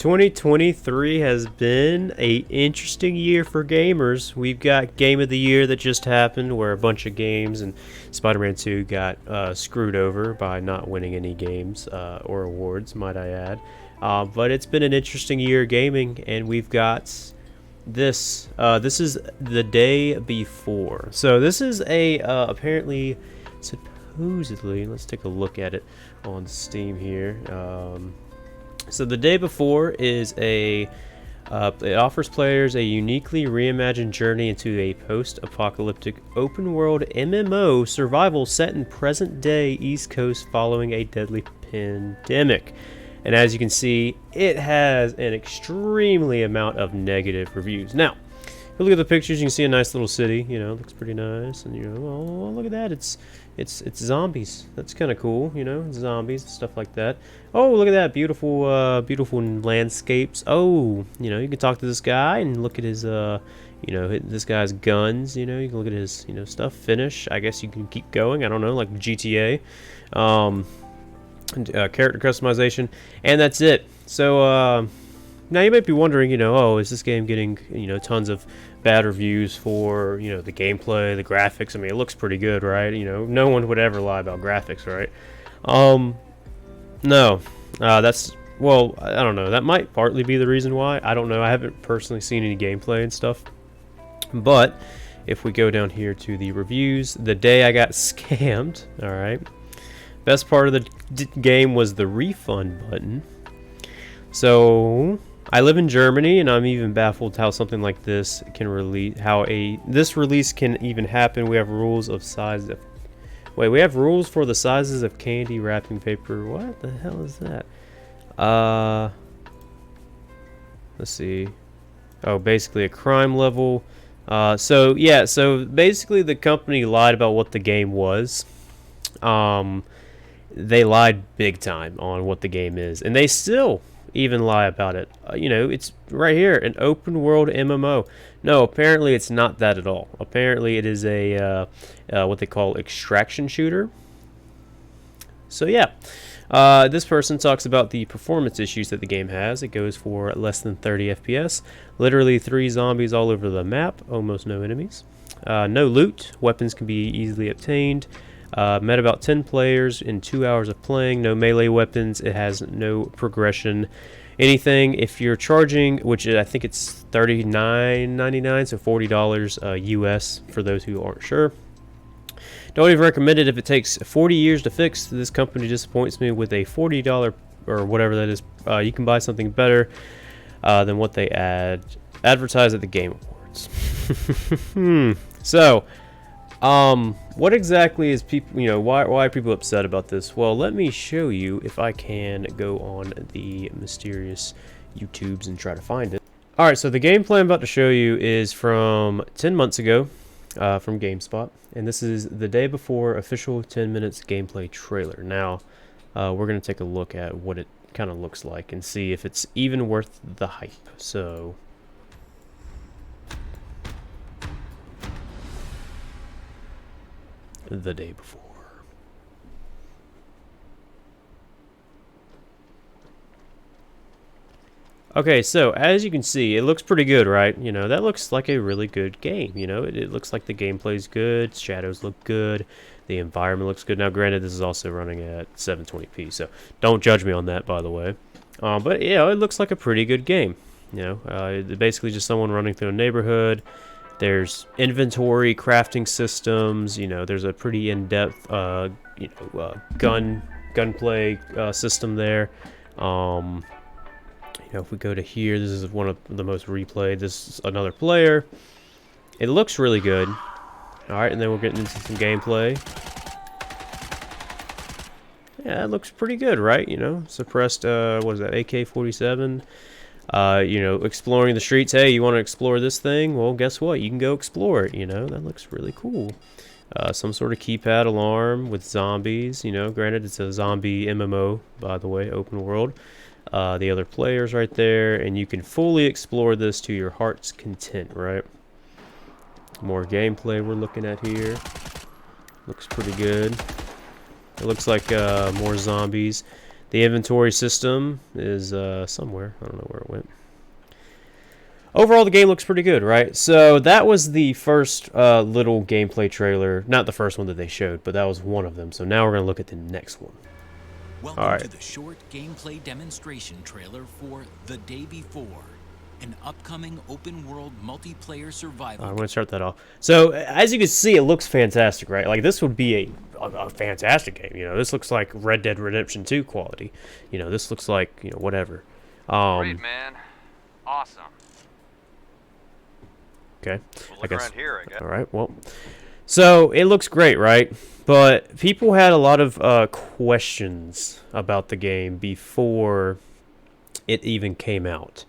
2023 has been a interesting year for gamers. We've got Game of the Year that just happened, where a bunch of games and Spider-Man 2 got screwed over by not winning any games or awards, might I add. But it's been an interesting year of gaming, and we've got this. This is the day before. So this is a apparently, supposedly, let's take a look at it on Steam here. So the day before is it offers players a uniquely reimagined journey into a post-apocalyptic open-world MMO survival set in present-day East Coast following a deadly pandemic. And as you can see, it has an extremely amount of negative reviews. Now, if you look at the pictures, you can see a nice little city. You know, it looks pretty nice, and oh, look at that! It's zombies. That's kind of cool. You know, zombies and stuff like that. Oh, look at that! Beautiful landscapes. Oh, you know, you can talk to this guy and look at his this guy's guns. You know, you can look at his stuff. Finish. I guess you can keep going. I don't know, like GTA. Character customization, and that's it. So now you might be wondering, oh, is this game getting tons of bad reviews for the gameplay, the graphics? I mean, it looks pretty good, right? No one would ever lie about graphics, right? No, that's, well, I don't know. That might partly be the reason why. I don't know. I haven't personally seen any gameplay and stuff, but if we go down here to the reviews, the day I got scammed, all right. Best part of the game was the refund button. So I live in Germany, and I'm even baffled how something like this can release. This release can even happen. We have rules of size. We have rules for the sizes of candy wrapping paper. What the hell is that? Let's see. Oh, basically a crime level. So yeah. So basically, the company lied about what the game was. They lied big time on what the game is, and they still even lie about it. It's right here, an open world MMO. No, apparently it's not that at all. Apparently it is a what they call extraction shooter. So yeah, this person talks about the performance issues that the game has. It goes for less than 30 FPS, literally 3 zombies all over the map, almost no enemies, no loot, weapons can be easily obtained. Met about 10 players in 2 hours of playing. No melee weapons. It has no progression. Anything. If you're charging, which I think it's $39.99, so $40 US for those who aren't sure. Don't even recommend it if it takes 40 years to fix. This company disappoints me with a $40 or whatever that is. You can buy something better than what they advertise at the Game Awards. So. What exactly is people, why are people upset about this? Well, let me show you if I can go on the mysterious YouTubes and try to find it. Alright, so the gameplay I'm about to show you is from 10 months ago, from GameSpot, and this is the day before official 10 minutes gameplay trailer. Now, we're going to take a look at what it kind of looks like and see if it's even worth the hype. So the day before. Okay, so as you can see, it looks pretty good, right? That looks like a really good game. It looks like the gameplay's good, shadows look good, the environment looks good. Now, granted, this is also running at 720p, so don't judge me on that, by the way. But yeah, it looks like a pretty good game. Basically just someone running through a neighborhood. There's inventory, crafting systems. There's a pretty in-depth, gunplay system there. If we go to here, this is one of the most replayed. This is another player. It looks really good. All right, and then we're getting into some gameplay. Yeah, it looks pretty good, right? Suppressed. What is that? AK-47. Exploring the streets. Hey, you want to explore this thing? Well, guess what? You can go explore it. That looks really cool. Some sort of keypad alarm with zombies. Granted, it's a zombie MMO, by the way, open world. The other players right there, and you can fully explore this to your heart's content, right? More gameplay we're looking at here. Looks pretty good. It looks like more zombies. The inventory system is somewhere. I don't know where it went. Overall, the game looks pretty good, right? So that was the first little gameplay trailer. Not the first one that they showed, but that was one of them. So now we're going to look at the next one. Welcome to the short gameplay demonstration trailer for The Day Before, an upcoming open-world multiplayer survival. I'm going to start that off. So as you can see, it looks fantastic, right? Like this would be a fantastic game. You know, this looks like Red Dead Redemption 2 quality. You know, this looks like, you know, whatever. Great, man. Awesome. Okay. We'll look around here, I guess. All right. Well, so it looks great, right? But people had a lot of questions about the game before it even came out.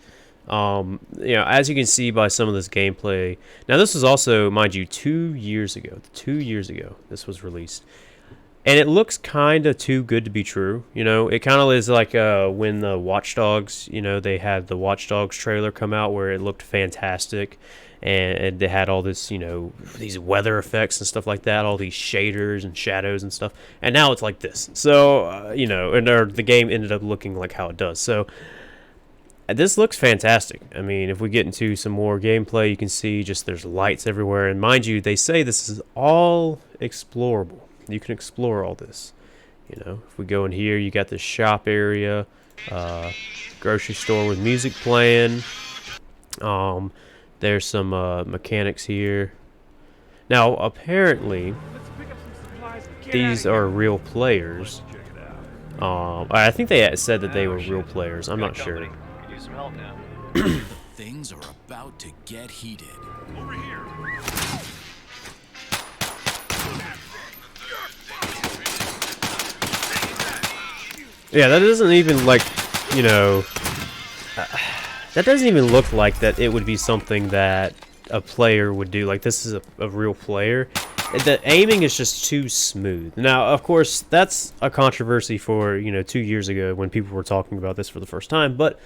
You know, as you can see by some of this gameplay. Now, this was also, mind you, 2 years ago. 2 years ago, this was released. And it looks kind of too good to be true. You know, it kind of is like when the Watch Dogs, you know, they had the Watch Dogs trailer come out where it looked fantastic. And they had all this, you know, these weather effects and stuff like that, all these shaders and shadows and stuff. And now it's like this. So, you know, and the game ended up looking like how it does. So, this looks fantastic. I mean, if we get into some more gameplay, you can see just there's lights everywhere. And mind you, they say this is all explorable. You can explore all this. You know, if we go in here, you got the shop area, grocery store with music playing. There's some mechanics here. Now, apparently, these are real players. I think they said that they were real players. I'm not sure. Could use some help now. Things are about to get heated. Over here. Yeah, that doesn't even, like, you know... that doesn't even look like that it would be something that a player would do. Like, this is a real player. The aiming is just too smooth. Now, of course, that's a controversy for, you know, 2 years ago when people were talking about this for the first time. But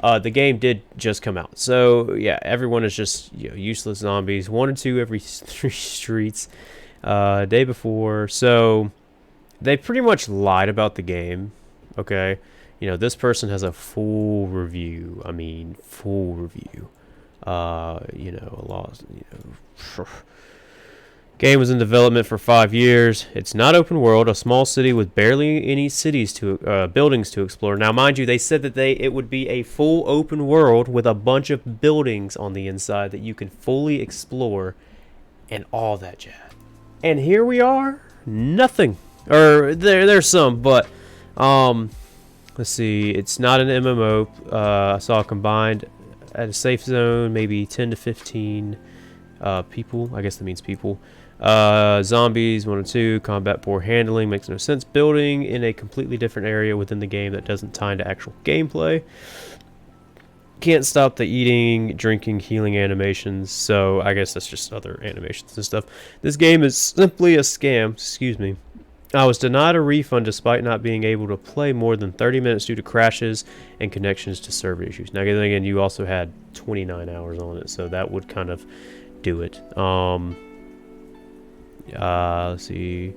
the game did just come out. So, yeah, everyone is just, you know, useless zombies. 1 or 2 every 3 streets. Day before. So, they pretty much lied about the game. Okay? You know, this person has a full review. I mean, full review. You know, a lot. You know, game was in development for 5 years. It's not open world. A small city with barely any buildings to explore. Now, mind you, they said that it would be a full open world with a bunch of buildings on the inside that you can fully explore, and all that jazz. And here we are. Nothing. Or there's some, but let's see, it's not an MMO. I saw combined at a safe zone, maybe 10 to 15 people. I guess that means people. Zombies, 1 or 2. Combat poor handling, makes no sense. Building in a completely different area within the game that doesn't tie into actual gameplay. Can't stop the eating, drinking, healing animations. So I guess that's just other animations and stuff. This game is simply a scam. Excuse me. I was denied a refund despite not being able to play more than 30 minutes due to crashes and connections to server issues. Now, again, you also had 29 hours on it, so that would kind of do it. Let's see.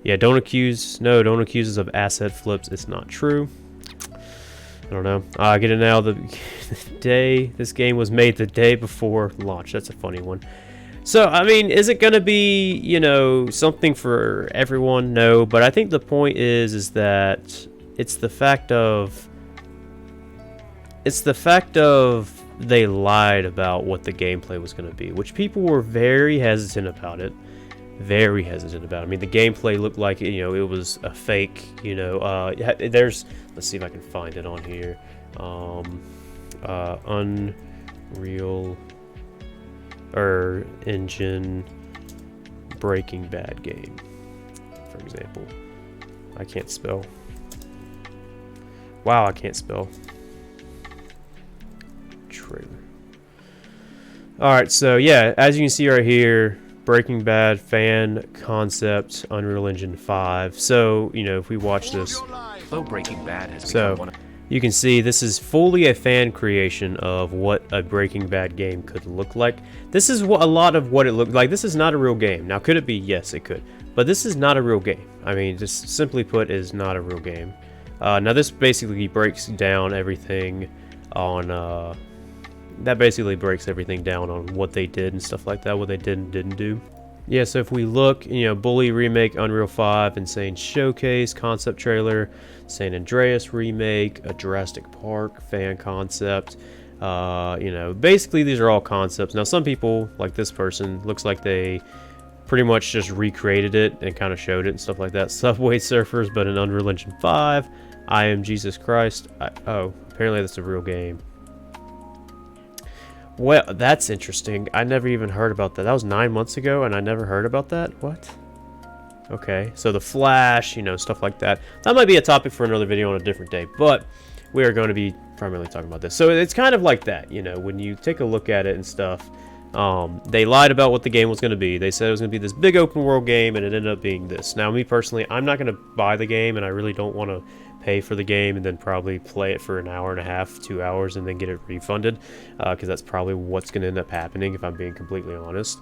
Yeah, don't accuse us of asset flips. It's not true. I don't know. I get it now. The day this game was made the day before launch. That's a funny one. So, I mean, is it going to be, you know, something for everyone? No, but I think the point is that it's the fact of they lied about what the gameplay was going to be, which people were very hesitant about it. Very hesitant about it. I mean, the gameplay looked like, you know, it was a fake, you know, let's see if I can find it on here. Unreal Engine Breaking Bad game, for example. I can't spell. Wow, I can't spell. Trailer. Alright, so yeah, as you can see right here, Breaking Bad fan concept, Unreal Engine 5. So, you know, if we watch this, Though Breaking Bad has so become one of you can see this is fully a fan creation of what a Breaking Bad game could look like. This is what a lot of what it looked like. This is not a real game. Now, could it be? Yes, it could. But this is not a real game. I mean, just simply put, is not a real game. Now this basically breaks down everything on that basically breaks everything down on what they did and stuff like that, what they did and didn't do. Yeah, so if we look, Bully remake, Unreal 5, Insane Showcase, concept trailer, San Andreas remake, a Jurassic Park fan concept. Basically these are all concepts. Now some people, like this person, looks like they pretty much just recreated it and kind of showed it and stuff like that. Subway Surfers, but in Unreal Engine 5. I Am Jesus Christ. Oh, apparently that's a real game. Well, that's interesting. I never even heard about that. That was 9 months ago, and I never heard about that? What? Okay, so The Flash, stuff like that. That might be a topic for another video on a different day, but we are going to be primarily talking about this. So it's kind of like that, when you take a look at it and stuff. They lied about what the game was going to be. They said it was going to be this big open world game, and it ended up being this. Now, me personally, I'm not going to buy the game, and I really don't want to pay for the game and then probably play it for an hour and a half, 2 hours, and then get it refunded, because that's probably what's going to end up happening if I'm being completely honest.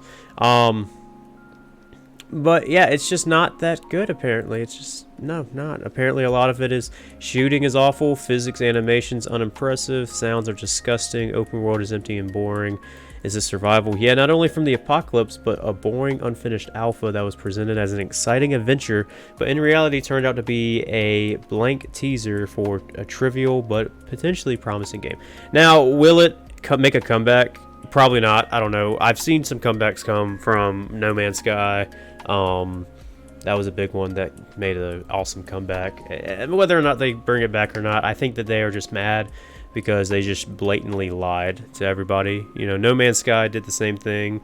But yeah, it's just not that good apparently. It's just, no, not. Apparently a lot of it is shooting is awful, physics, animations unimpressive, sounds are disgusting, open world is empty and boring. Is this survival? Yeah, not only from the apocalypse, but a boring, unfinished alpha that was presented as an exciting adventure, but in reality turned out to be a blank teaser for a trivial but potentially promising game. Now, will it make a comeback? Probably not. I don't know. I've seen some comebacks come from No Man's Sky. That was a big one that made an awesome comeback. And whether or not they bring it back or not, I think that they are just mad because they just blatantly lied to everybody. No Man's Sky did the same thing,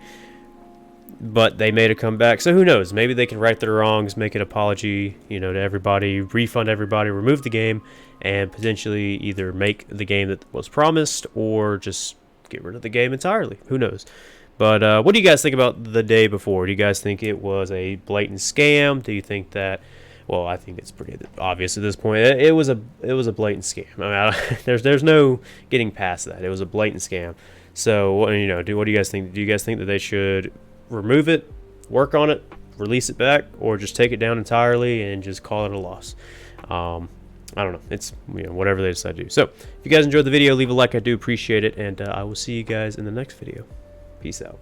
but they made a comeback. So who knows? Maybe they can right their wrongs, make an apology, to everybody, refund everybody, remove the game, and potentially either make the game that was promised or just get rid of the game entirely. Who knows? But what do you guys think about The Day Before? Do you guys think it was a blatant scam? Do you think that... Well, I think it's pretty obvious at this point. It was a blatant scam. I mean, there's no getting past that. It was a blatant scam. So, what do you guys think? Do you guys think that they should remove it, work on it, release it back, or just take it down entirely and just call it a loss? I don't know. It's whatever they decide to do. So, if you guys enjoyed the video, leave a like. I do appreciate it, and I will see you guys in the next video. Peace out.